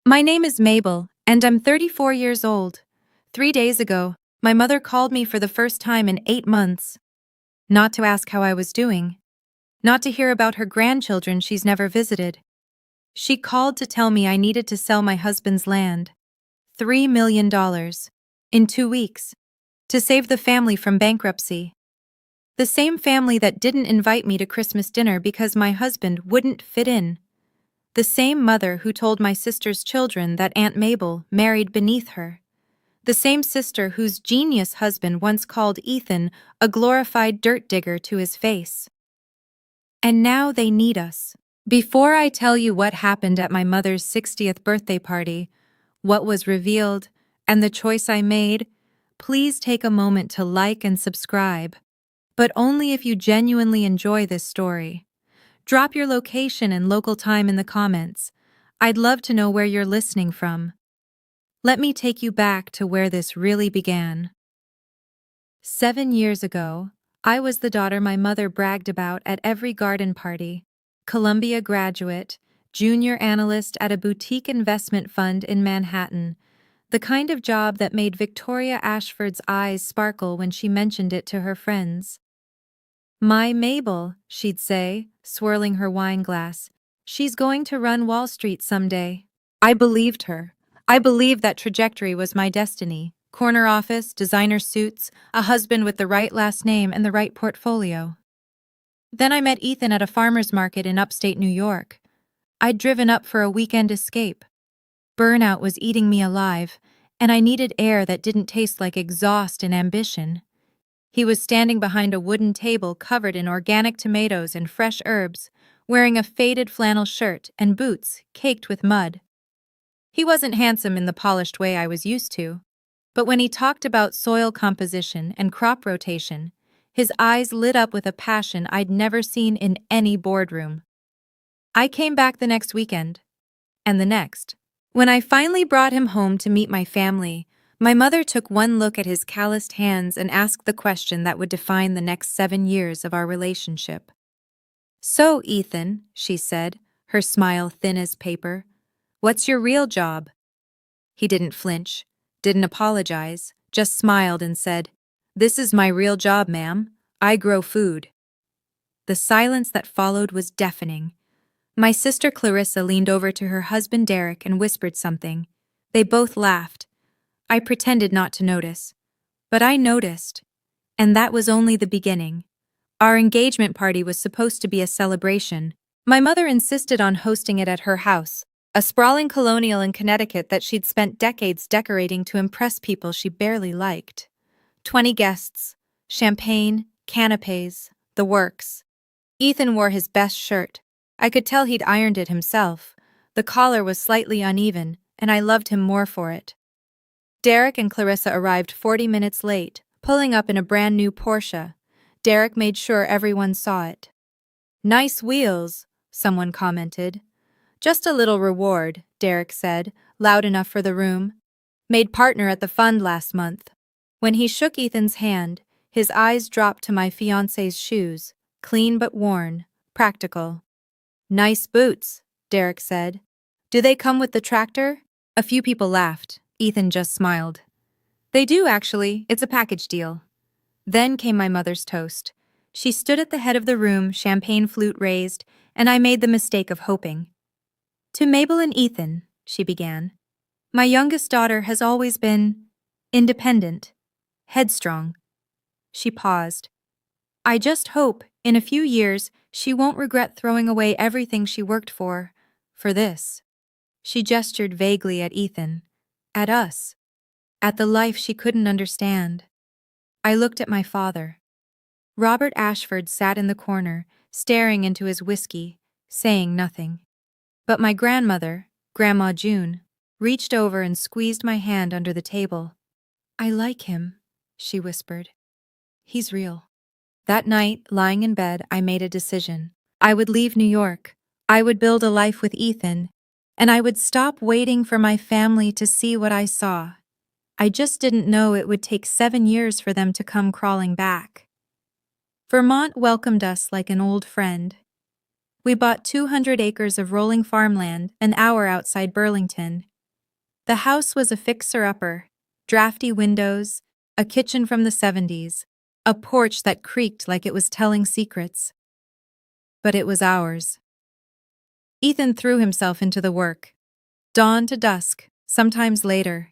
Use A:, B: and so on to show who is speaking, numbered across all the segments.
A: My name is Mabel, and I'm 34 years old. 3 days ago, my mother called me for the first time in 8 months. Not to ask how I was doing. Not to hear about her grandchildren she's never visited. She called to tell me I needed to sell my husband's land. $3 million. In 2 weeks. To save the family from bankruptcy. The same family that didn't invite me to Christmas dinner because my husband wouldn't fit in. The same mother who told my sister's children that Aunt Mabel married beneath her. The same sister whose genius husband once called Ethan a glorified dirt digger to his face. And now they need us. Before I tell you what happened at my mother's 60th birthday party, what was revealed, and the choice I made, please take a moment to like and subscribe. But only if you genuinely enjoy this story. Drop your location and local time in the comments. I'd love to know where you're listening from. Let me take you back to where this really began. 7 years ago, I was the daughter my mother bragged about at every garden party. Columbia graduate, junior analyst at a boutique investment fund in Manhattan. The kind of job that made Victoria Ashford's eyes sparkle when she mentioned it to her friends. "My Mabel," she'd say, swirling her wine glass. "She's going to run Wall Street someday." I believed her. I believed that trajectory was my destiny. Corner office, designer suits, a husband with the right last name and the right portfolio. Then I met Ethan at a farmer's market in upstate New York. I'd driven up for a weekend escape. Burnout was eating me alive, and I needed air that didn't taste like exhaust and ambition. He was standing behind a wooden table covered in organic tomatoes and fresh herbs, wearing a faded flannel shirt and boots caked with mud. He wasn't handsome in the polished way I was used to, but when he talked about soil composition and crop rotation, his eyes lit up with a passion I'd never seen in any boardroom. I came back the next weekend, and the next. When I finally brought him home to meet my family, my mother took one look at his calloused hands and asked the question that would define the next 7 years of our relationship. "So, Ethan," she said, her smile thin as paper, "what's your real job?" He didn't flinch, didn't apologize, just smiled and said, "This is my real job, ma'am. I grow food." The silence that followed was deafening. My sister Clarissa leaned over to her husband Derek and whispered something. They both laughed. I pretended not to notice. But I noticed. And that was only the beginning. Our engagement party was supposed to be a celebration. My mother insisted on hosting it at her house, a sprawling colonial in Connecticut that she'd spent decades decorating to impress people she barely liked. 20 guests, champagne, canapes, the works. Ethan wore his best shirt. I could tell he'd ironed it himself. The collar was slightly uneven, and I loved him more for it. Derek and Clarissa arrived 40 minutes late, pulling up in a brand new Porsche. Derek made sure everyone saw it. "Nice wheels," someone commented. "Just a little reward," Derek said, loud enough for the room. "Made partner at the fund last month." When he shook Ethan's hand, his eyes dropped to my fiancé's shoes, clean but worn, practical. "Nice boots," Derek said. "Do they come with the tractor?" A few people laughed. Ethan just smiled. "They do, actually. It's a package deal." Then came my mother's toast. She stood at the head of the room, champagne flute raised, and I made the mistake of hoping. "To Mabel and Ethan," she began. "My youngest daughter has always been independent, headstrong." She paused. "I just hope, in a few years, she won't regret throwing away everything she worked for this." She gestured vaguely at Ethan, at us, at the life she couldn't understand. I looked at my father. Robert Ashford sat in the corner, staring into his whiskey, saying nothing. But my grandmother, Grandma June, reached over and squeezed my hand under the table. "I like him," she whispered. "He's real." That night, lying in bed, I made a decision. I would leave New York. I would build a life with Ethan, and I would stop waiting for my family to see what I saw. I just didn't know it would take 7 years for them to come crawling back. Vermont welcomed us like an old friend. We bought 200 acres of rolling farmland an hour outside Burlington. The house was a fixer-upper, drafty windows, a kitchen from the 70s, a porch that creaked like it was telling secrets. But it was ours. Ethan threw himself into the work. Dawn to dusk, sometimes later.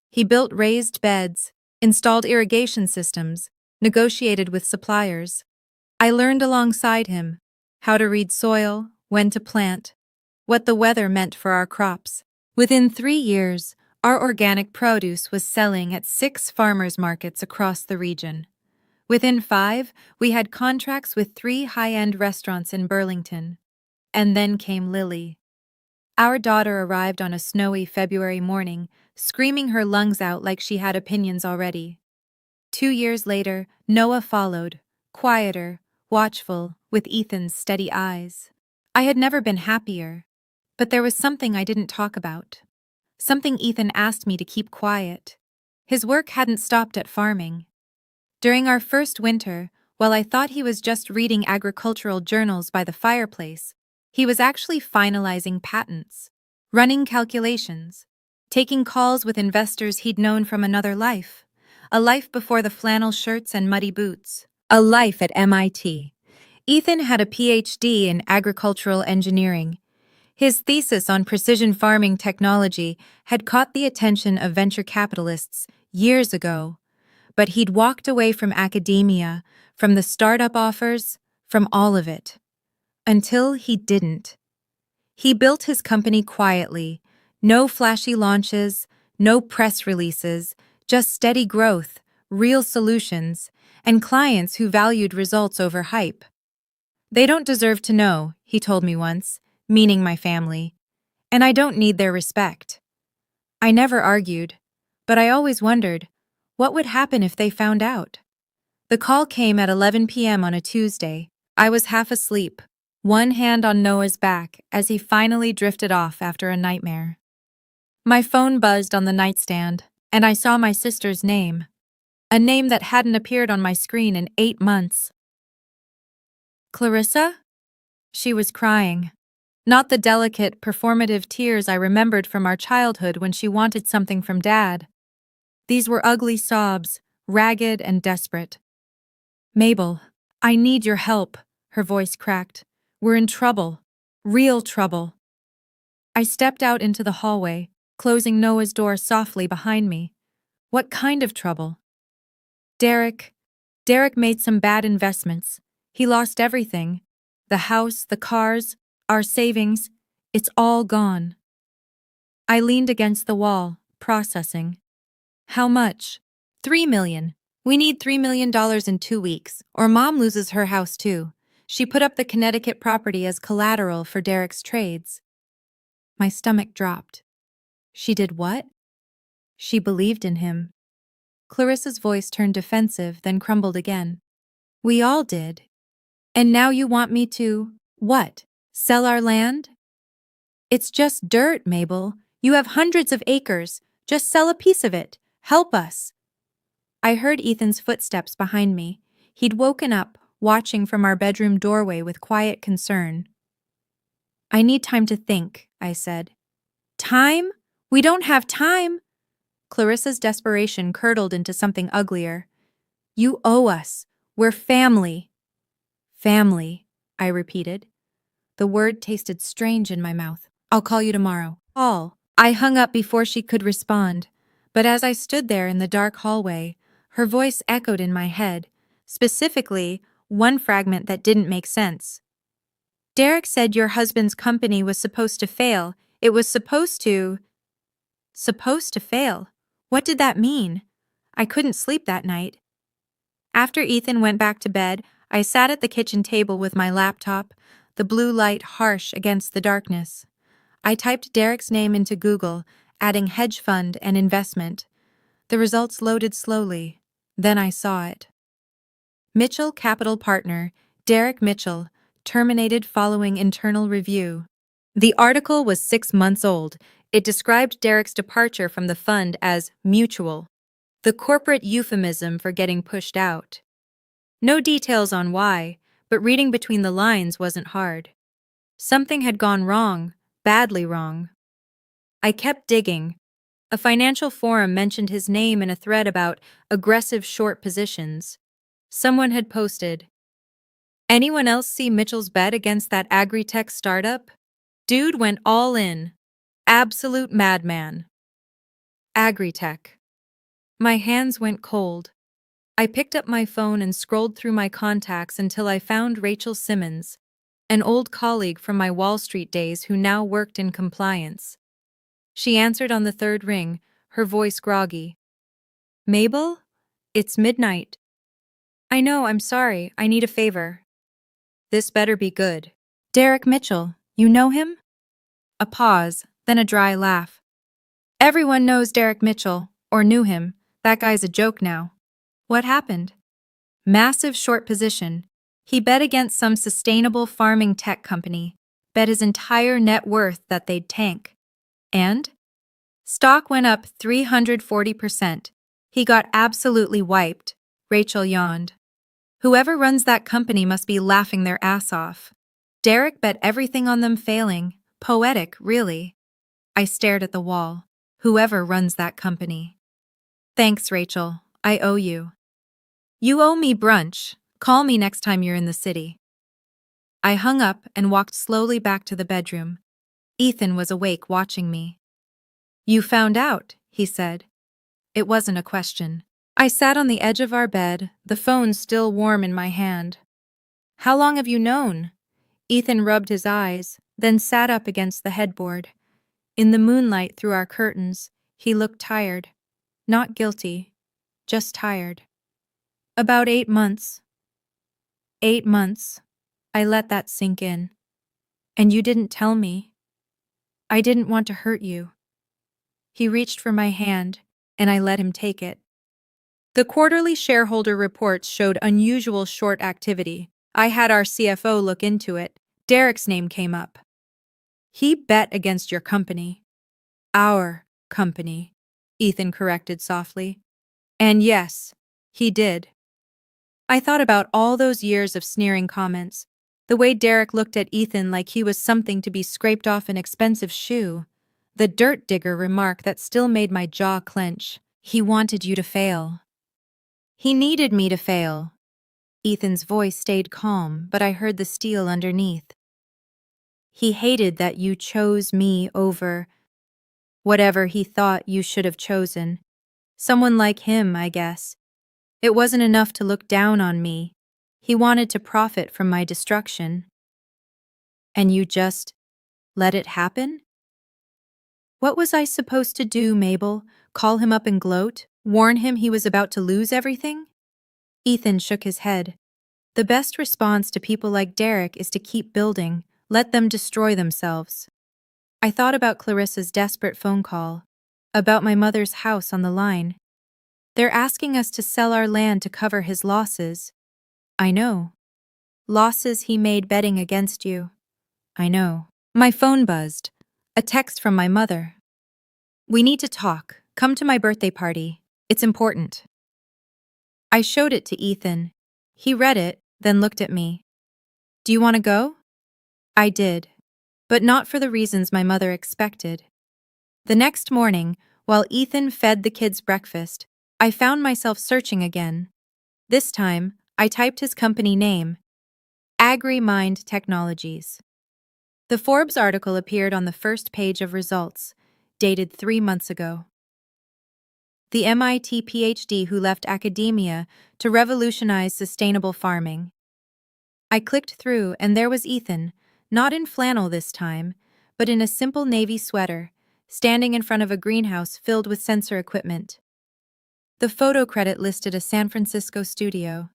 A: He built raised beds, installed irrigation systems, negotiated with suppliers. I learned alongside him how to read soil, when to plant, what the weather meant for our crops. Within 3 years, our organic produce was selling at 6 farmers markets across the region. Within 5, we had contracts with 3 high-end restaurants in Burlington. And then came Lily. Our daughter arrived on a snowy February morning, screaming her lungs out like she had opinions already. 2 years later, Noah followed, quieter, watchful, with Ethan's steady eyes. I had never been happier, but there was something I didn't talk about. Something Ethan asked me to keep quiet. His work hadn't stopped at farming. During our first winter, while I thought he was just reading agricultural journals by the fireplace, he was actually finalizing patents, running calculations, taking calls with investors he'd known from another life, a life before the flannel shirts and muddy boots, a life at MIT. Ethan had a PhD in agricultural engineering. His thesis on precision farming technology had caught the attention of venture capitalists years ago, but he'd walked away from academia, from the startup offers, from all of it. Until he didn't. He built his company quietly, no flashy launches, no press releases, just steady growth, real solutions, and clients who valued results over hype. They don't deserve to know, he told me once, meaning my family, and I don't need their respect. I never argued, but I always wondered, what would happen if they found out? The call came at 11 p.m. on a Tuesday. I was half asleep, one hand on Noah's back as he finally drifted off after a nightmare. My phone buzzed on the nightstand, and I saw my sister's name, a name that hadn't appeared on my screen in 8 months. Clarissa? She was crying. Not the delicate, performative tears I remembered from our childhood when she wanted something from Dad. These were ugly sobs, ragged and desperate. Mabel, I need your help, her voice cracked. We're in trouble. Real trouble. I stepped out into the hallway, closing Noah's door softly behind me. What kind of trouble? Derek made some bad investments. He lost everything. The house, the cars, our savings. It's all gone. I leaned against the wall, processing. How much? $3 million. We need $3 million in 2 weeks, or Mom loses her house too. She put up the Connecticut property as collateral for Derek's trades. My stomach dropped. She did what? She believed in him. Clarissa's voice turned defensive, then crumbled again. We all did. And now you want me to, what, sell our land? It's just dirt, Mabel. You have hundreds of acres. Just sell a piece of it. Help us. I heard Ethan's footsteps behind me. He'd woken up, watching from our bedroom doorway with quiet concern. I need time to think, I said. Time? We don't have time. Clarissa's desperation curdled into something uglier. You owe us. We're family. Family, I repeated. The word tasted strange in my mouth. I'll call you tomorrow. Call. I hung up before she could respond, but as I stood there in the dark hallway, her voice echoed in my head, specifically, one fragment that didn't make sense. Derek said your husband's company was supposed to fail. It was supposed to fail. What did that mean? I couldn't sleep that night. After Ethan went back to bed, I sat at the kitchen table with my laptop, the blue light harsh against the darkness. I typed Derek's name into Google, adding hedge fund and investment. The results loaded slowly. Then I saw it. Mitchell Capital Partner, Derek Mitchell, terminated following internal review. The article was 6 months old. It described Derek's departure from the fund as mutual, the corporate euphemism for getting pushed out. No details on why, but reading between the lines wasn't hard. Something had gone wrong, badly wrong. I kept digging, A financial forum mentioned his name in a thread about aggressive short positions. Someone had posted, "Anyone else see Mitchell's bet against that agri-tech startup? Dude went all in. Absolute madman." Agri-tech. My hands went cold. I picked up my phone and scrolled through my contacts until I found Rachel Simmons, an old colleague from my Wall Street days who now worked in compliance. She answered on the third ring, her voice groggy. "Mabel? It's midnight." "I know, I'm sorry, I need a favor." "This better be good." "Derek Mitchell, you know him?" A pause, then a dry laugh. "Everyone knows Derek Mitchell, or knew him. That guy's a joke now." "What happened?" "Massive short position. He bet against some sustainable farming tech company, bet his entire net worth that they'd tank. And? Stock went up 340%. He got absolutely wiped." Rachel yawned. "Whoever runs that company must be laughing their ass off. Derek bet everything on them failing. Poetic, really." I stared at the wall. Whoever runs that company. "Thanks, Rachel. I owe you." "You owe me brunch. Call me next time you're in the city." I hung up and walked slowly back to the bedroom. Ethan was awake watching me. "You found out," he said. It wasn't a question. I sat on the edge of our bed, the phone still warm in my hand. "How long have you known?" Ethan rubbed his eyes, then sat up against the headboard. In the moonlight through our curtains, he looked tired. Not guilty, just tired. "About 8 months." 8 months. I let that sink in. "And you didn't tell me." "I didn't want to hurt you." He reached for my hand, and I let him take it. The quarterly shareholder reports showed unusual short activity. I had our CFO look into it. Derek's name came up. "He bet against your company." "Our company," Ethan corrected softly. "And yes, he did." I thought about all those years of sneering comments, the way Derek looked at Ethan like he was something to be scraped off an expensive shoe, the dirt digger remark that still made my jaw clench. "He wanted you to fail." "He needed me to fail." Ethan's voice stayed calm, but I heard the steel underneath. "He hated that you chose me over whatever he thought you should have chosen. Someone like him, I guess. It wasn't enough to look down on me. He wanted to profit from my destruction." "And you just let it happen?" "What was I supposed to do, Mabel? Call him up and gloat? Warn him he was about to lose everything?" Ethan shook his head. "The best response to people like Derek is to keep building, let them destroy themselves." I thought about Clarissa's desperate phone call, about my mother's house on the line. "They're asking us to sell our land to cover his losses." "I know." "Losses he made betting against you." "I know." My phone buzzed. A text from my mother. "We need to talk. Come to my birthday party. It's important." I showed it to Ethan. He read it, then looked at me. "Do you want to go?" I did, but not for the reasons my mother expected. The next morning, while Ethan fed the kids breakfast, I found myself searching again. This time, I typed his company name, AgriMind Technologies. The Forbes article appeared on the first page of results, dated 3 months ago. The MIT PhD who left academia to revolutionize sustainable farming. I clicked through and there was Ethan, not in flannel this time, but in a simple navy sweater, standing in front of a greenhouse filled with sensor equipment. The photo credit listed a San Francisco studio.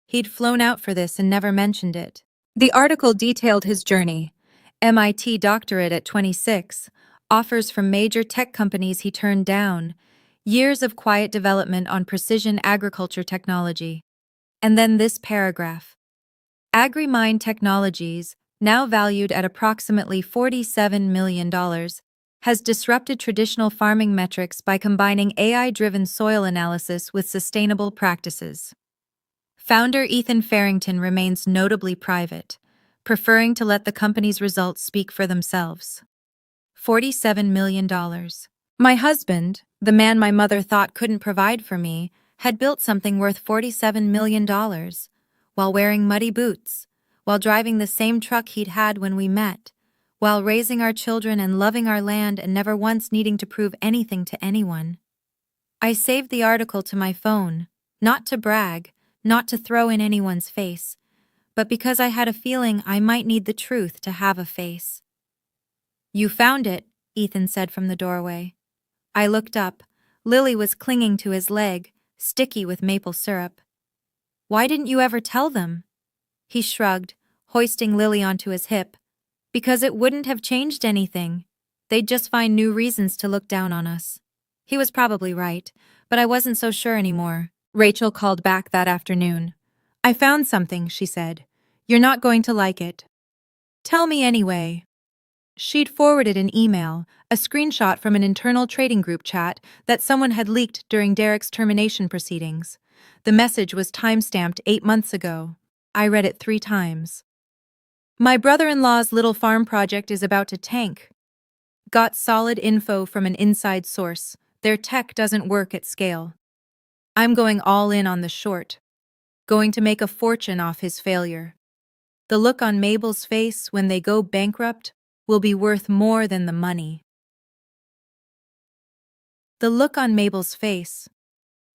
A: He'd flown out for this and never mentioned it. The article detailed his journey. MIT doctorate at 26, offers from major tech companies he turned down, years of quiet development on precision agriculture technology. And then this paragraph. AgriMind Technologies, now valued at approximately $47 million, has disrupted traditional farming metrics by combining AI-driven soil analysis with sustainable practices. Founder Ethan Farrington remains notably private, preferring to let the company's results speak for themselves. $47 million. My husband, the man my mother thought couldn't provide for me, had built something worth $47 million while wearing muddy boots, while driving the same truck he'd had when we met, while raising our children and loving our land and never once needing to prove anything to anyone. I saved the article to my phone, not to brag, not to throw in anyone's face, but because I had a feeling I might need the truth to have a face. "You found it," Ethan said from the doorway. I looked up. Lily was clinging to his leg, sticky with maple syrup. "Why didn't you ever tell them?" He shrugged, hoisting Lily onto his hip. "Because it wouldn't have changed anything. They'd just find new reasons to look down on us." He was probably right, but I wasn't so sure anymore. Rachel called back that afternoon. "I found something," she said. "You're not going to like it." "Tell me anyway." She'd forwarded an email, a screenshot from an internal trading group chat that someone had leaked during Derek's termination proceedings. The message was time-stamped 8 months ago. I read it 3 times. "My brother-in-law's little farm project is about to tank. Got solid info from an inside source. Their tech doesn't work at scale. I'm going all in on the short. Going to make a fortune off his failure. The look on Mabel's face when they go bankrupt will be worth more than the money." The look on Mabel's face.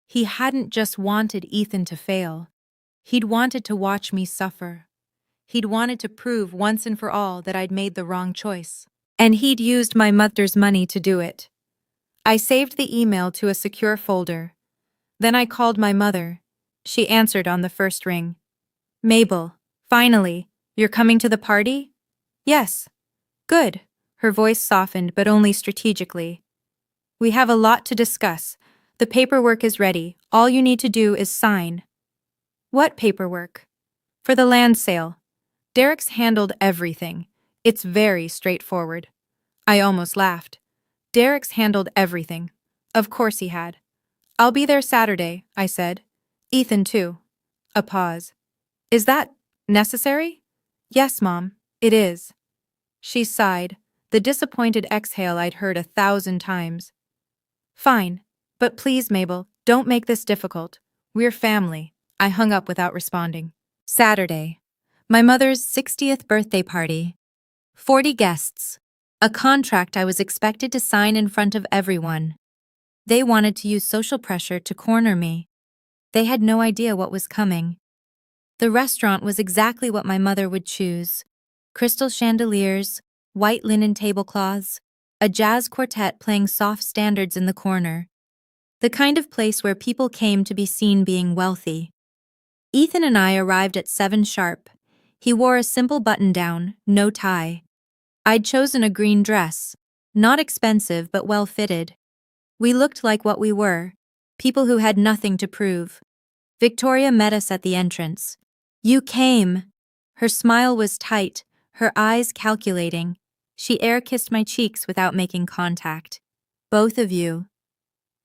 A: He hadn't just wanted Ethan to fail. He'd wanted to watch me suffer. He'd wanted to prove once and for all that I'd made the wrong choice. And he'd used my mother's money to do it. I saved the email to a secure folder. Then I called my mother. She answered on the first ring. "Mabel, finally, you're coming to the party?" "Yes." "Good." Her voice softened, but only strategically. "We have a lot to discuss. The paperwork is ready. All you need to do is sign." "What paperwork?" "For the land sale. Derek's handled everything. It's very straightforward." I almost laughed. Derek's handled everything. Of course he had. "I'll be there Saturday," I said. "Ethan too." A pause. "Is that necessary?" "Yes, Mom, it is." She sighed, the disappointed exhale I'd heard 1,000 times. "Fine. But please, Mabel, don't make this difficult. We're family." I hung up without responding. Saturday. My mother's 60th birthday party. 40 guests. A contract I was expected to sign in front of everyone. They wanted to use social pressure to corner me. They had no idea what was coming. The restaurant was exactly what my mother would choose. Crystal chandeliers, white linen tablecloths, a jazz quartet playing soft standards in the corner. The kind of place where people came to be seen being wealthy. Ethan and I arrived at 7 sharp. He wore a simple button-down, no tie. I'd chosen a green dress, not expensive but well-fitted. We looked like what we were, people who had nothing to prove. Victoria met us at the entrance. "You came." Her smile was tight, her eyes calculating. She air-kissed my cheeks without making contact. "Both of you."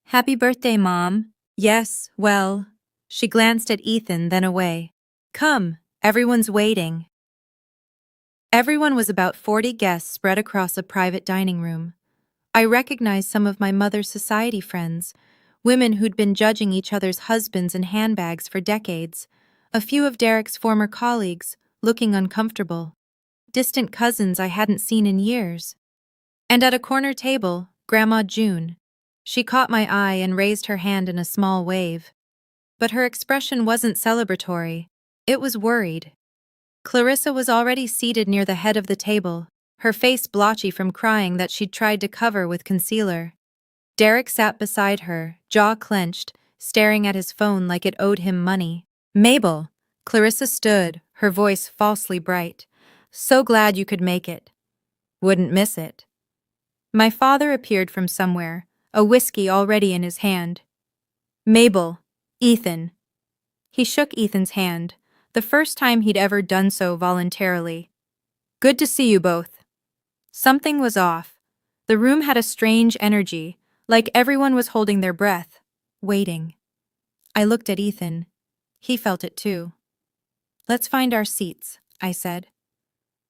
A: "Happy birthday, Mom." "Yes, well." She glanced at Ethan, then away. "Come, everyone's waiting." Everyone was about 40 guests spread across a private dining room. I recognized some of my mother's society friends, women who'd been judging each other's husbands and handbags for decades, a few of Derek's former colleagues, looking uncomfortable, distant cousins I hadn't seen in years. And at a corner table, Grandma June. She caught my eye and raised her hand in a small wave. But her expression wasn't celebratory, it was worried. Clarissa was already seated near the head of the table, her face blotchy from crying that she'd tried to cover with concealer. Derek sat beside her, jaw clenched, staring at his phone like it owed him money. "Mabel." Clarissa stood, her voice falsely bright. "So glad you could make it. Wouldn't miss it." My father appeared from somewhere, a whiskey already in his hand. "Mabel, Ethan." He shook Ethan's hand, the first time he'd ever done so voluntarily. "Good to see you both." Something was off. The room had a strange energy, like everyone was holding their breath, waiting. I looked at Ethan. He felt it too. "Let's find our seats," I said.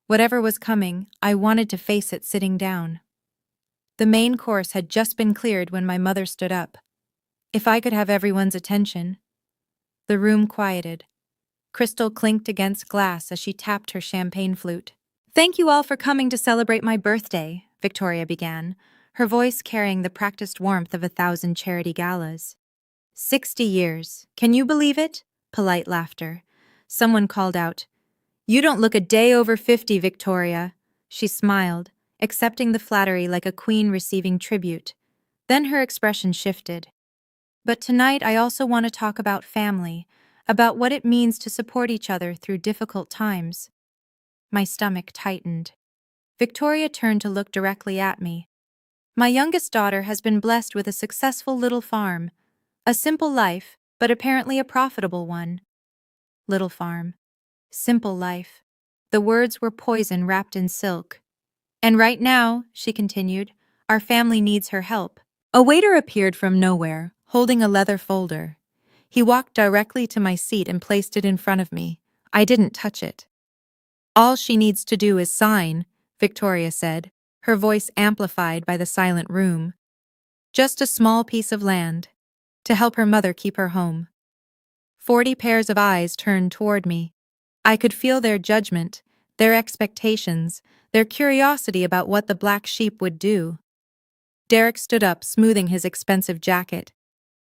A: Whatever was coming, I wanted to face it sitting down. The main course had just been cleared when my mother stood up. If I could have everyone's attention. The room quieted. Crystal clinked against glass as she tapped her champagne flute. "Thank you all for coming to celebrate my birthday," Victoria began, her voice carrying the practiced warmth of 1,000 charity galas. 60 years. Can you believe it? Polite laughter. Someone called out, "You don't look a day over 50, Victoria." She smiled, accepting the flattery like a queen receiving tribute. Then her expression shifted. "But tonight I also want to talk about family, about what it means to support each other through difficult times." My stomach tightened. Victoria turned to look directly at me. "My youngest daughter has been blessed with a successful little farm. A simple life, but apparently a profitable one." Little farm. Simple life. The words were poison wrapped in silk. "And right now," she continued, "our family needs her help." A waiter appeared from nowhere, holding a leather folder. He walked directly to my seat and placed it in front of me. I didn't touch it. "All she needs to do is sign," Victoria said, her voice amplified by the silent room. "Just a small piece of land, to help her mother keep her home." 40 pairs of eyes turned toward me. I could feel their judgment, their expectations, their curiosity about what the black sheep would do. Derek stood up, smoothing his expensive jacket.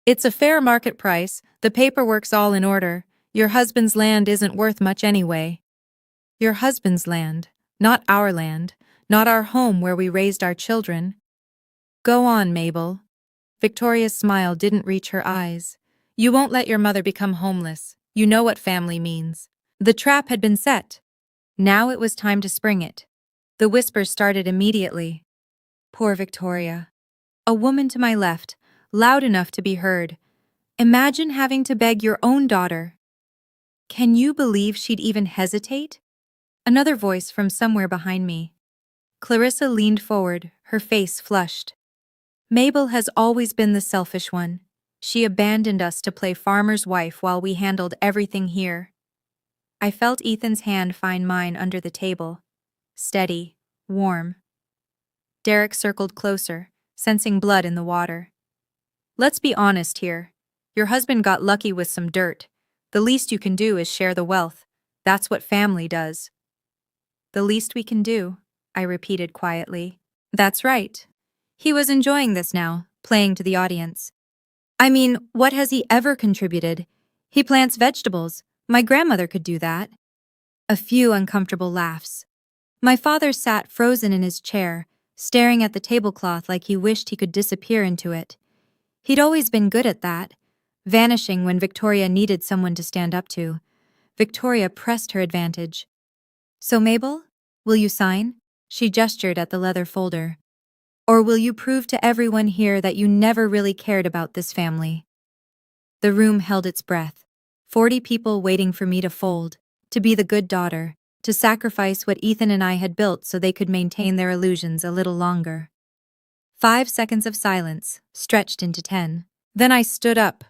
A: "It's a fair market price, the paperwork's all in order. Your husband's land isn't worth much anyway." Your husband's land, not our land, not our home where we raised our children. "Go on, Mabel." Victoria's smile didn't reach her eyes. "You won't let your mother become homeless. You know what family means." The trap had been set. Now it was time to spring it. The whispers started immediately. Poor Victoria. A woman to my left, loud enough to be heard. "Imagine having to beg your own daughter." "Can you believe she'd even hesitate?" Another voice from somewhere behind me. Clarissa leaned forward, her face flushed. "Mabel has always been the selfish one. She abandoned us to play farmer's wife while we handled everything here." I felt Ethan's hand find mine under the table. Steady, warm. Derek circled closer, sensing blood in the water. "Let's be honest here. Your husband got lucky with some dirt. The least you can do is share the wealth. That's what family does." "The least we can do," I repeated quietly. "That's right." He was enjoying this now, playing to the audience. "I mean, what has he ever contributed? He plants vegetables. My grandmother could do that." A few uncomfortable laughs. My father sat frozen in his chair, staring at the tablecloth like he wished he could disappear into it. He'd always been good at that, vanishing when Victoria needed someone to stand up to. Victoria pressed her advantage. "So, Mabel, will you sign?" She gestured at the leather folder. "Or will you prove to everyone here that you never really cared about this family?" The room held its breath. 40 people waiting for me to fold, to be the good daughter, to sacrifice what Ethan and I had built so they could maintain their illusions a little longer. 5 seconds of silence, stretched into 10. Then I stood up,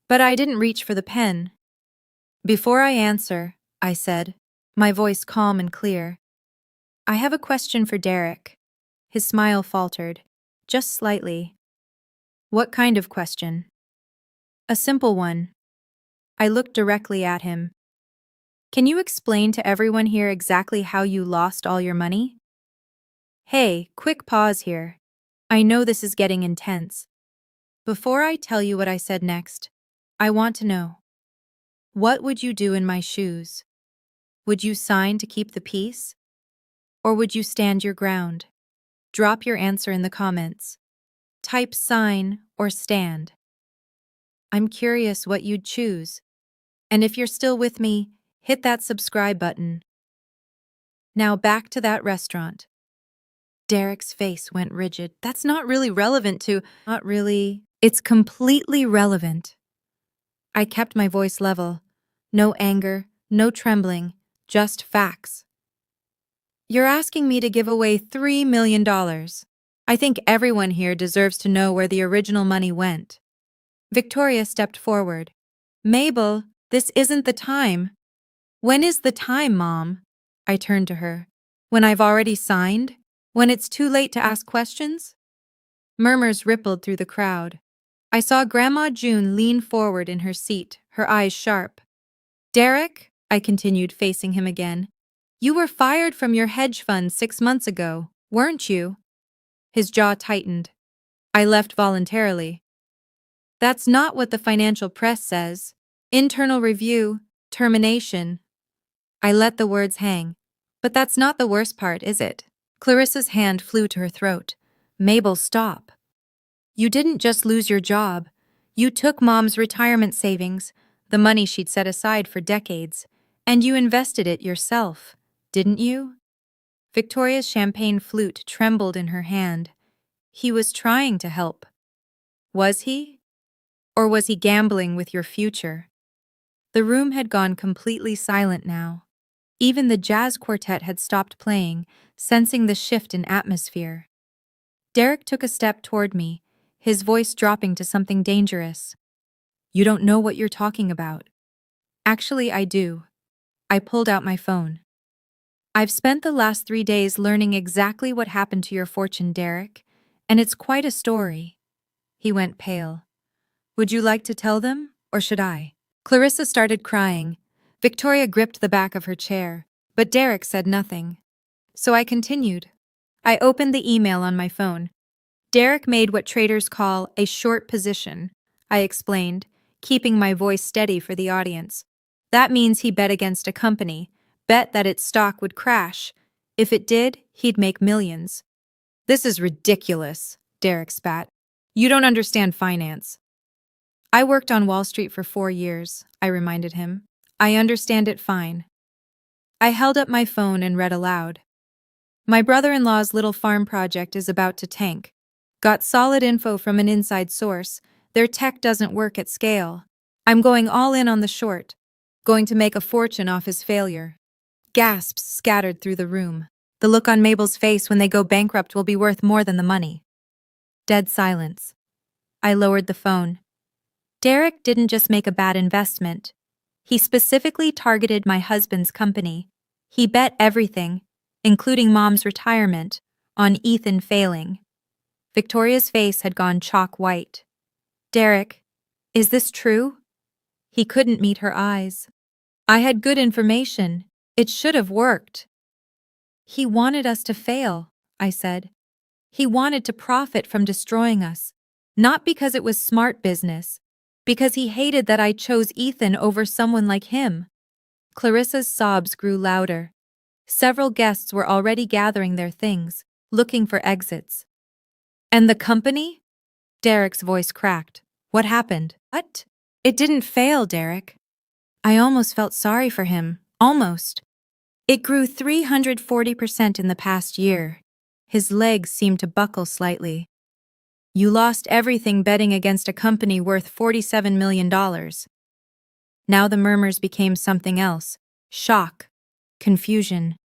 A: but I didn't reach for the pen. "Before I answer," I said, my voice calm and clear, "I have a question for Derek." His smile faltered, just slightly. "What kind of question?" "A simple one." I looked directly at him. "Can you explain to everyone here exactly how you lost all your money?" Hey, quick pause here. I know this is getting intense. Before I tell you what I said next, I want to know. What would you do in my shoes? Would you sign to keep the peace? Or would you stand your ground? Drop your answer in the comments. Type sign or stand. I'm curious what you'd choose. And if you're still with me, hit that subscribe button. Now back to that restaurant. Derek's face went rigid. That's not really relevant to... Not really. It's completely relevant. I kept my voice level. No anger, no trembling, just facts. You're asking me to give away $3 million. I think everyone here deserves to know where the original money went. Victoria stepped forward. Mabel, this isn't the time. When is the time, Mom? I turned to her. When I've already signed? When it's too late to ask questions? Murmurs rippled through the crowd. I saw Grandma June lean forward in her seat, her eyes sharp. Derek, I continued, facing him again, you were fired from your hedge fund 6 months ago, weren't you? His jaw tightened. I left voluntarily. That's not what the financial press says. Internal review, termination. I let the words hang. But that's not the worst part, is it? Clarissa's hand flew to her throat. Mabel, stop. You didn't just lose your job. You took Mom's retirement savings, the money she'd set aside for decades, and you invested it yourself, didn't you? Victoria's champagne flute trembled in her hand. He was trying to help. Was he? Or was he gambling with your future? The room had gone completely silent now. Even the jazz quartet had stopped playing, sensing the shift in atmosphere. Derek took a step toward me, his voice dropping to something dangerous. You don't know what you're talking about. Actually, I do. I pulled out my phone. I've spent the last 3 days learning exactly what happened to your fortune, Derek, and it's quite a story. He went pale. Would you like to tell them, or should I? Clarissa started crying. Victoria gripped the back of her chair, but Derek said nothing. So I continued. I opened the email on my phone. Derek made what traders call a short position, I explained, keeping my voice steady for the audience. That means he bet against a company, bet that its stock would crash. If it did, he'd make millions. This is ridiculous, Derek spat. You don't understand finance. I worked on Wall Street for 4 years, I reminded him. I understand it fine. I held up my phone and read aloud. My brother-in-law's little farm project is about to tank. Got solid info from an inside source. Their tech doesn't work at scale. I'm going all in on the short. Going to make a fortune off his failure. Gasps scattered through the room. The look on Mabel's face when they go bankrupt will be worth more than the money. Dead silence. I lowered the phone. Derek didn't just make a bad investment. He specifically targeted my husband's company. He bet everything, including Mom's retirement, on Ethan failing. Victoria's face had gone chalk white. Derek, is this true? He couldn't meet her eyes. I had good information. It should have worked. He wanted us to fail, I said. He wanted to profit from destroying us, not because it was smart business, because he hated that I chose Ethan over someone like him. Clarissa's sobs grew louder. Several guests were already gathering their things, looking for exits. And the company? Derek's voice cracked. What happened? What? It didn't fail, Derek. I almost felt sorry for him. Almost. It grew 340% in the past year. His legs seemed to buckle slightly. You lost everything betting against a company worth $47 million. Now the murmurs became something else. Shock. Confusion.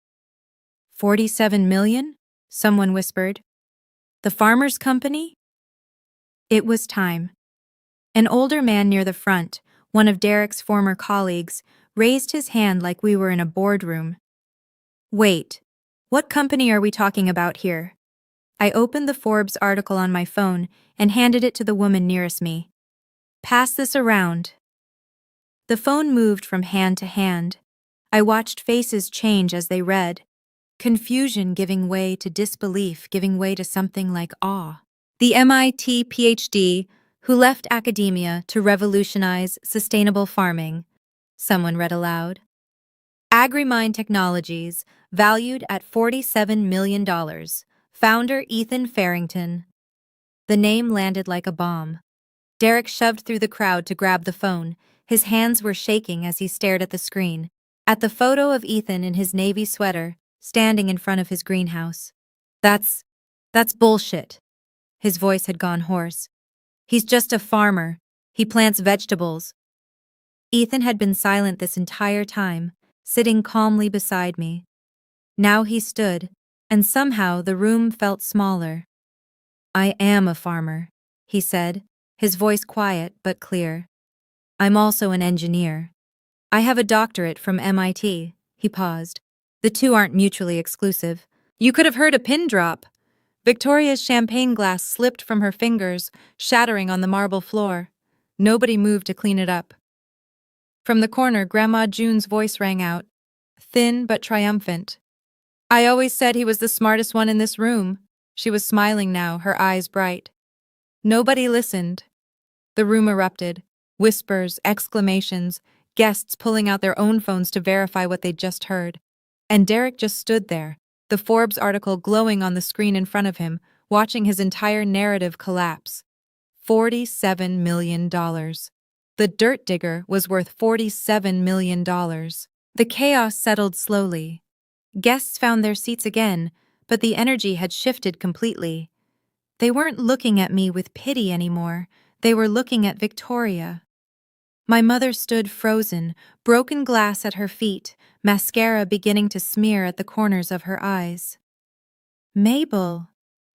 A: 47 million? Someone whispered. The farmer's company? It was time. An older man near the front, one of Derek's former colleagues, raised his hand like we were in a boardroom. Wait, what company are we talking about here? I opened the Forbes article on my phone and handed it to the woman nearest me. Pass this around. The phone moved from hand to hand. I watched faces change as they read. Confusion giving way to disbelief, giving way to something like awe. The MIT PhD who left academia to revolutionize sustainable farming, someone read aloud. AgriMind Technologies, valued at $47 million. Founder Ethan Farrington. The name landed like a bomb. Derek shoved through the crowd to grab the phone. His hands were shaking as he stared at the screen, at the photo of Ethan in his navy sweater, standing in front of his greenhouse. That's bullshit. His voice had gone hoarse. He's just a farmer. He plants vegetables. Ethan had been silent this entire time, sitting calmly beside me. Now he stood, and somehow the room felt smaller. I am a farmer, he said, his voice quiet but clear. I'm also an engineer. I have a doctorate from MIT. He paused. The two aren't mutually exclusive. You could have heard a pin drop. Victoria's champagne glass slipped from her fingers, shattering on the marble floor. Nobody moved to clean it up. From the corner, Grandma June's voice rang out, thin but triumphant. I always said he was the smartest one in this room. She was smiling now, her eyes bright. Nobody listened. The room erupted. Whispers, exclamations, guests pulling out their own phones to verify what they'd just heard. And Derek just stood there, the Forbes article glowing on the screen in front of him, watching his entire narrative collapse. $47 million. The dirt digger was worth $47 million. The chaos settled slowly. Guests found their seats again, but the energy had shifted completely. They weren't looking at me with pity anymore. They were looking at Victoria. My mother stood frozen, broken glass at her feet, mascara beginning to smear at the corners of her eyes. Mabel.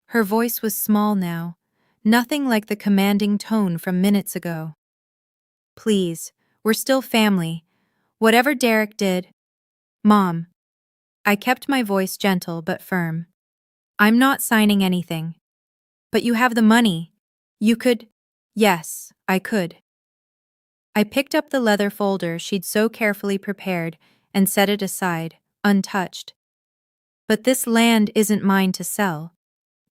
A: Her voice was small now, nothing like the commanding tone from minutes ago. Please, we're still family. Whatever Derek did. Mom. I kept my voice gentle but firm. I'm not signing anything. But you have the money. You could. Yes, I could. I picked up the leather folder she'd so carefully prepared and set it aside, untouched. But this land isn't mine to sell.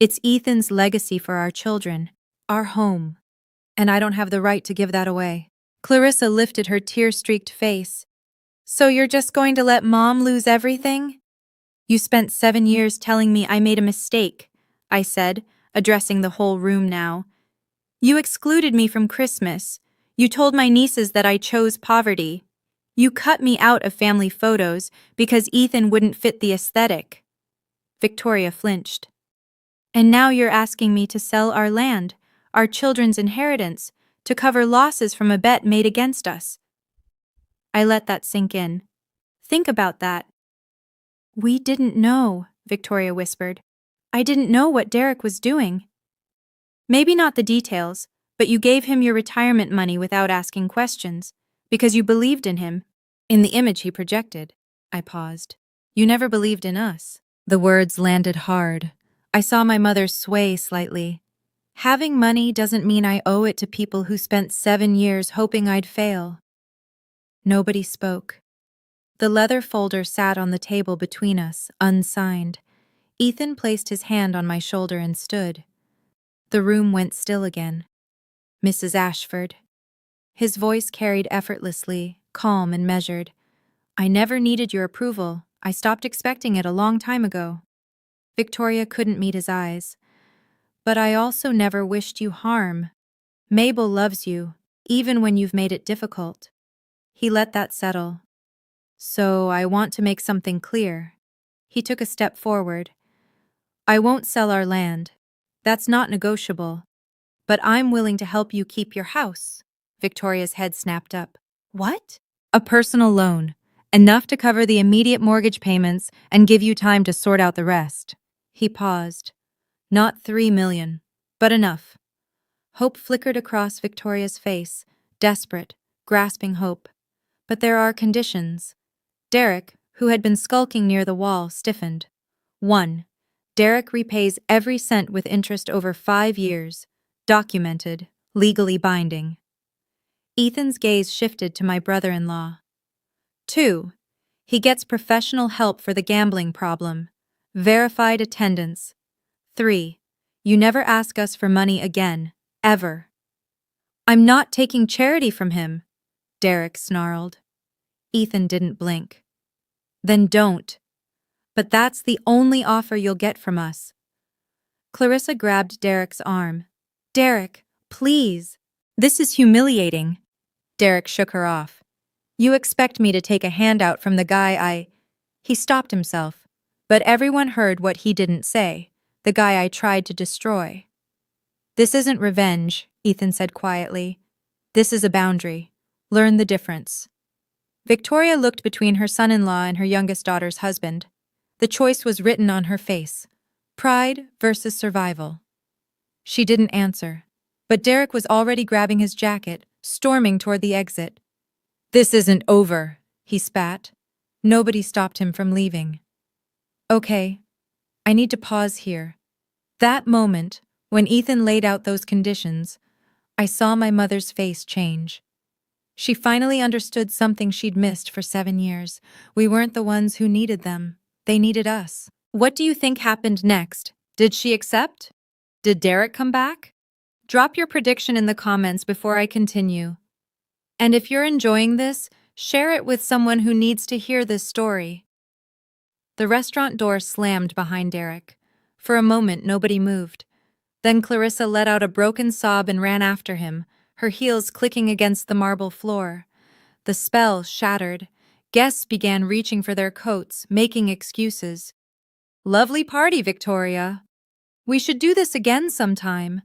A: It's Ethan's legacy for our children, our home. And I don't have the right to give that away. Clarissa lifted her tear-streaked face. So you're just going to let Mom lose everything? You spent 7 years telling me I made a mistake, I said, addressing the whole room now. You excluded me from Christmas. You told my nieces that I chose poverty. You cut me out of family photos because Ethan wouldn't fit the aesthetic. Victoria flinched. And now you're asking me to sell our land, our children's inheritance, to cover losses from a bet made against us. I let that sink in. Think about that. We didn't know, Victoria whispered. I didn't know what Derek was doing. Maybe not the details, but you gave him your retirement money without asking questions, because you believed in him. In the image he projected. I paused. You never believed in us. The words landed hard. I saw my mother sway slightly. Having money doesn't mean I owe it to people who spent 7 years hoping I'd fail. Nobody spoke. The leather folder sat on the table between us, unsigned. Ethan placed his hand on my shoulder and stood. The room went still again. Mrs. Ashford. His voice carried effortlessly, calm and measured. I never needed your approval. I stopped expecting it a long time ago. Victoria couldn't meet his eyes. But I also never wished you harm. Mabel loves you, even when you've made it difficult. He let that settle. So I want to make something clear. He took a step forward. I won't sell our land. That's not negotiable. But I'm willing to help you keep your house. Victoria's head snapped up. What? A personal loan. Enough to cover the immediate mortgage payments and give you time to sort out the rest. He paused. Not 3 million, but enough. Hope flickered across Victoria's face, desperate, grasping hope. But there are conditions. Derek, who had been skulking near the wall, stiffened. 1. Derek repays every cent with interest over 5 years. Documented, legally binding. Ethan's gaze shifted to my brother-in-law. 2. He gets professional help for the gambling problem. Verified attendance. 3. You never ask us for money again, ever. I'm not taking charity from him, Derek snarled. Ethan didn't blink. Then don't. But that's the only offer you'll get from us. Clarissa grabbed Derek's arm. Derek, please. This is humiliating. Derek shook her off. You expect me to take a handout from the guy He stopped himself, but everyone heard what he didn't say, the guy I tried to destroy. This isn't revenge, Ethan said quietly. This is a boundary. Learn the difference. Victoria looked between her son-in-law and her youngest daughter's husband. The choice was written on her face. Pride versus survival. She didn't answer, but Derek was already grabbing his jacket, storming toward the exit. This isn't over, he spat. Nobody stopped him from leaving. Okay, I need to pause here. That moment, when Ethan laid out those conditions, I saw my mother's face change. She finally understood something she'd missed for 7 years. We weren't the ones who needed them. They needed us. What do you think happened next? Did she accept? Did Derek come back? Drop your prediction in the comments before I continue. And if you're enjoying this, share it with someone who needs to hear this story. The restaurant door slammed behind Derek. For a moment, nobody moved. Then Clarissa let out a broken sob and ran after him, her heels clicking against the marble floor. The spell shattered. Guests began reaching for their coats, making excuses. Lovely party, Victoria. We should do this again sometime.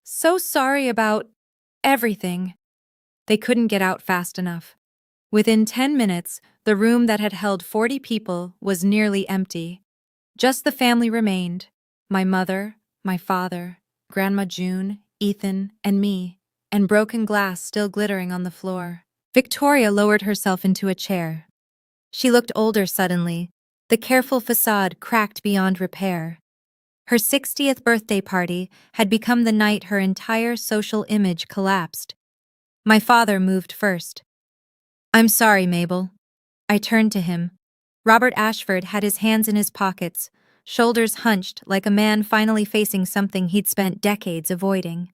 A: So sorry about everything. They couldn't get out fast enough. Within 10 minutes, the room that had held 40 people was nearly empty. Just the family remained. My mother, my father, Grandma June, Ethan, and me, and broken glass still glittering on the floor. Victoria lowered herself into a chair. She looked older suddenly, the careful facade cracked beyond repair. Her 60th birthday party had become the night her entire social image collapsed. My father moved first. "I'm sorry, Mabel." I turned to him. Robert Ashford had his hands in his pockets, shoulders hunched like a man finally facing something he'd spent decades avoiding.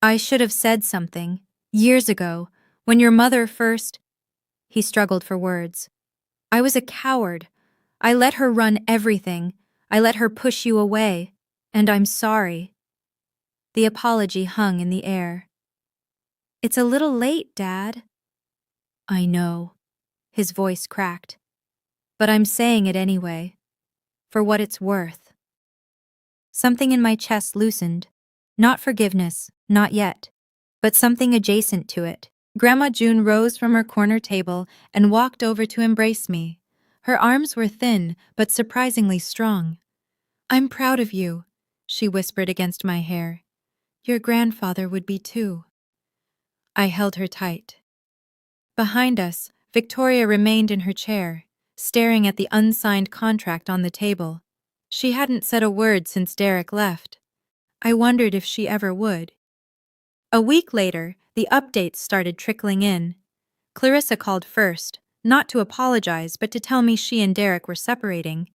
A: "I should have said something, years ago, when your mother first—" He struggled for words. "I was a coward. I let her run everything. I let her push you away. And I'm sorry." The apology hung in the air. "It's a little late, Dad." "I know." His voice cracked. "But I'm saying it anyway. For what it's worth." Something in my chest loosened. Not forgiveness, not yet, but something adjacent to it. Grandma June rose from her corner table and walked over to embrace me. Her arms were thin, but surprisingly strong. "I'm proud of you," she whispered against my hair. "Your grandfather would be too." I held her tight. Behind us, Victoria remained in her chair, staring at the unsigned contract on the table. She hadn't said a word since Derek left. I wondered if she ever would. A week later, the updates started trickling in. Clarissa called first, not to apologize but to tell me she and Derek were separating.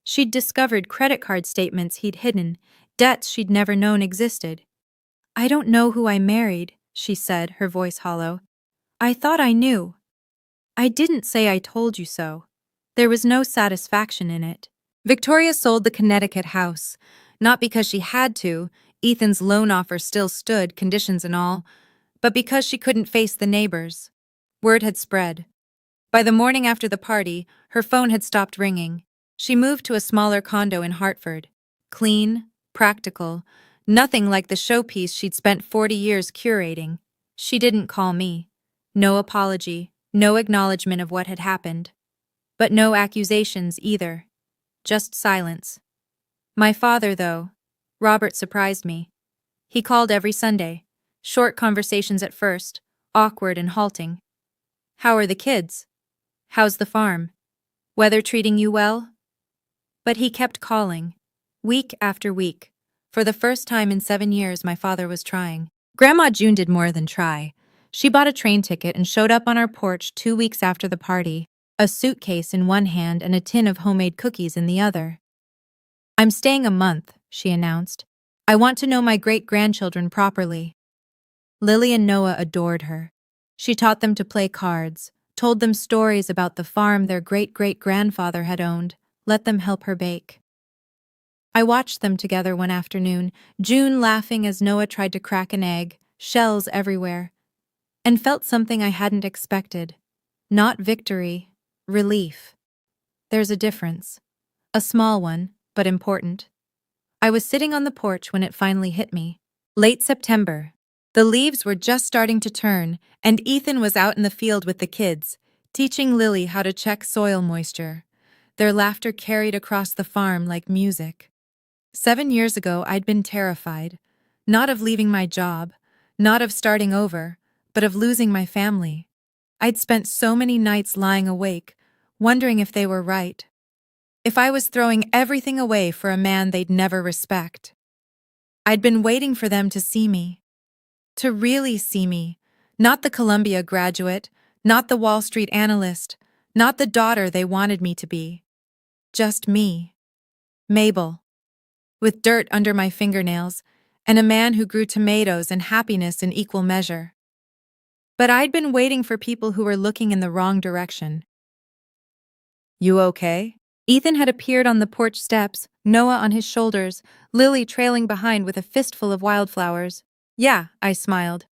A: She'd discovered credit card statements he'd hidden, debts she'd never known existed. "I don't know who I married," she said, her voice hollow. "I thought I knew." I didn't say I told you so. There was no satisfaction in it. Victoria sold the Connecticut house, not because she had to, Ethan's loan offer still stood, conditions and all, but because she couldn't face the neighbors. Word had spread. By the morning after the party, her phone had stopped ringing. She moved to a smaller condo in Hartford. Clean, practical, nothing like the showpiece she'd spent 40 years curating. She didn't call me. No apology, no acknowledgement of what had happened. But no accusations either. Just silence. My father, though, Robert, surprised me. He called every Sunday. Short conversations at first, awkward and halting. "How are the kids? How's the farm? Weather treating you well?" But he kept calling, week after week. For the first time in 7 years, my father was trying. Grandma June did more than try. She bought a train ticket and showed up on our porch 2 weeks after the party, a suitcase in one hand and a tin of homemade cookies in the other. "I'm staying a month," she announced. "I want to know my great-grandchildren properly." Lily and Noah adored her. She taught them to play cards, told them stories about the farm their great-great-grandfather had owned, let them help her bake. I watched them together one afternoon, June laughing as Noah tried to crack an egg, shells everywhere, and felt something I hadn't expected. Not victory, relief. There's a difference. A small one, but important. I was sitting on the porch when it finally hit me. Late September. The leaves were just starting to turn, and Ethan was out in the field with the kids, teaching Lily how to check soil moisture. Their laughter carried across the farm like music. 7 years ago, I'd been terrified. Not of leaving my job, not of starting over, but of losing my family. I'd spent so many nights lying awake, wondering if they were right. If I was throwing everything away for a man they'd never respect. I'd been waiting for them to see me. To really see me. Not the Columbia graduate, not the Wall Street analyst, not the daughter they wanted me to be. Just me. Mabel. With dirt under my fingernails, and a man who grew tomatoes and happiness in equal measure. But I'd been waiting for people who were looking in the wrong direction. You okay? Ethan had appeared on the porch steps, Noah on his shoulders, Lily trailing behind with a fistful of wildflowers. Yeah, I smiled.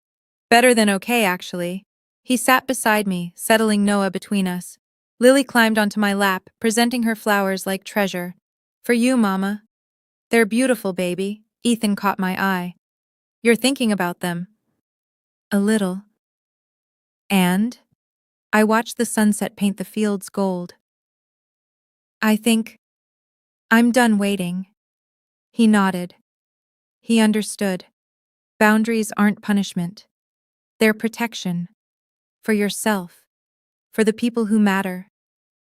A: Better than okay, actually. He sat beside me, settling Noah between us. Lily climbed onto my lap, presenting her flowers like treasure. For you, Mama. They're beautiful, baby. Ethan caught my eye. You're thinking about them. A little. And? I watched the sunset paint the fields gold. I think I'm done waiting. He nodded. He understood. Boundaries aren't punishment. They're protection. For yourself. For the people who matter.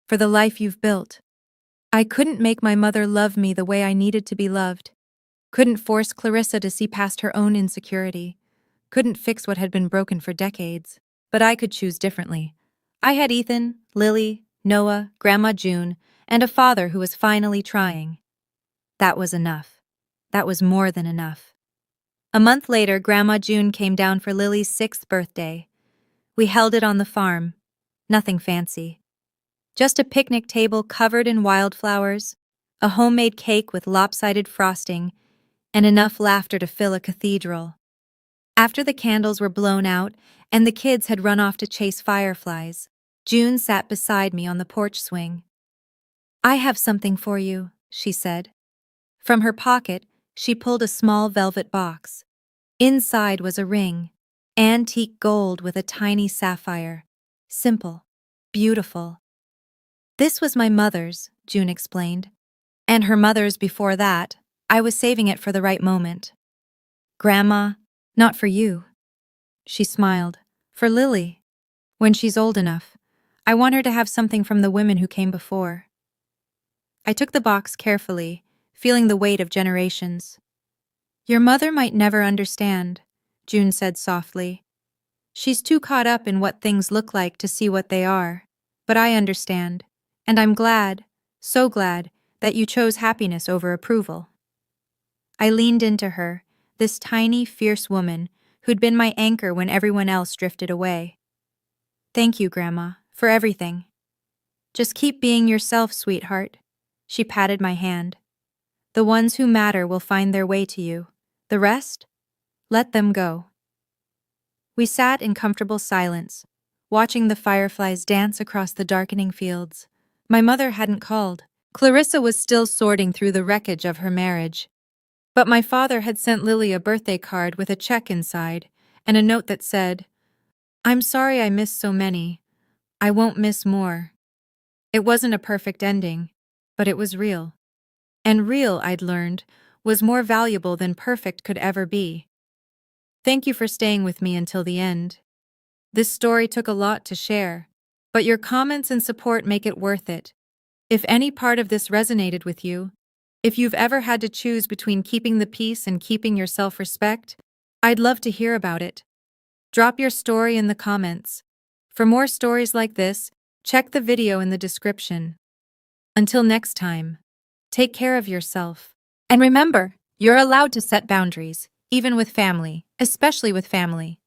A: For the life you've built. I couldn't make my mother love me the way I needed to be loved. Couldn't force Clarissa to see past her own insecurity. Couldn't fix what had been broken for decades. But I could choose differently. I had Ethan, Lily, Noah, Grandma June, and a father who was finally trying. That was enough. That was more than enough. A month later, Grandma June came down for Lily's 6th birthday. We held it on the farm. Nothing fancy. Just a picnic table covered in wildflowers, a homemade cake with lopsided frosting, and enough laughter to fill a cathedral. After the candles were blown out and the kids had run off to chase fireflies, June sat beside me on the porch swing. I have something for you, she said. From her pocket, she pulled a small velvet box. Inside was a ring, antique gold with a tiny sapphire. Simple, beautiful. This was my mother's, June explained. And her mother's before that. I was saving it for the right moment. Grandma, not for you. She smiled. For Lily. When she's old enough. I want her to have something from the women who came before. I took the box carefully, feeling the weight of generations. Your mother might never understand, June said softly. She's too caught up in what things look like to see what they are. But I understand. And I'm glad, so glad, that you chose happiness over approval. I leaned into her, this tiny, fierce woman who'd been my anchor when everyone else drifted away. Thank you, Grandma, for everything. Just keep being yourself, sweetheart. She patted my hand. The ones who matter will find their way to you. The rest? Let them go. We sat in comfortable silence, watching the fireflies dance across the darkening fields. My mother hadn't called. Clarissa was still sorting through the wreckage of her marriage. But my father had sent Lily a birthday card with a check inside and a note that said, I'm sorry I missed so many. I won't miss more. It wasn't a perfect ending, but it was real. And real, I'd learned, was more valuable than perfect could ever be. Thank you for staying with me until the end. This story took a lot to share, but your comments and support make it worth it. If any part of this resonated with you, if you've ever had to choose between keeping the peace and keeping your self-respect, I'd love to hear about it. Drop your story in the comments. For more stories like this, check the video in the description. Until next time, take care of yourself. And remember, you're allowed to set boundaries, even with family, especially with family.